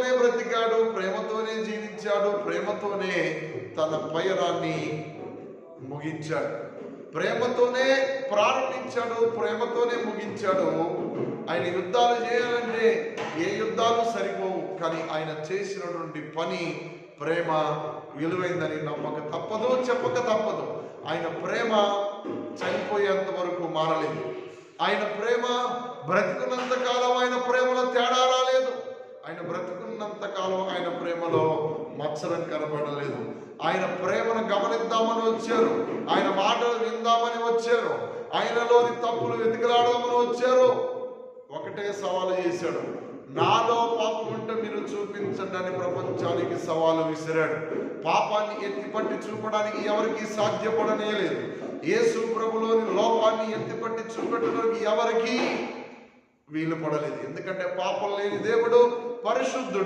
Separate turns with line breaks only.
ప్రేమతోనే బ్రతికాడు, ప్రేమతోనే జీవించాడు, ప్రేమతోనే తన పయనాన్ని ముగించాడు, ప్రేమతోనే ప్రారంభించాడు, ప్రేమతోనే ముగించాడు. ఆయన యుద్ధాలు చేయాలంటే ఏ యుద్ధాలు సరిపోవు, కానీ ఆయన చేసినటువంటి పని ప్రేమ విలువైందని నమ్మక తప్పదు, చెప్పక తప్పదు. ఆయన ప్రేమ చనిపోయేంత వరకు మారలేదు. ఆయన ప్రేమ బ్రతికున్నంత కాలం ఆయన ప్రేమలో తేడా రాలేదు. ఆయన బ్రతుకున్నంత కాలం ఆయన ప్రేమలో మత్సరం కనబడలేదు. ఆయన ప్రేమను గమనిద్దామని వచ్చారు, ఆయన మాటలు విందామని వచ్చారు, ఆయనలోని తప్పులు వెతికిలాడమని వచ్చారు. ఒకటే సవాలు చేశాడు, నాలో పాపం ఉంటే మీరు చూపించండి అని ప్రపంచానికి సవాలు విసిరాడు. పాపాన్ని ఎత్తిపట్టి చూపడానికి ఎవరికి సాధ్యపడనేలేదు. యేసు ప్రభులోని లోపాన్ని ఎత్తిపట్టి చూపెట్టడానికి ఎవరికి వీలు పడలేదు. ఎందుకంటే పాపం లేని దేవుడు పరిశుద్ధుడు.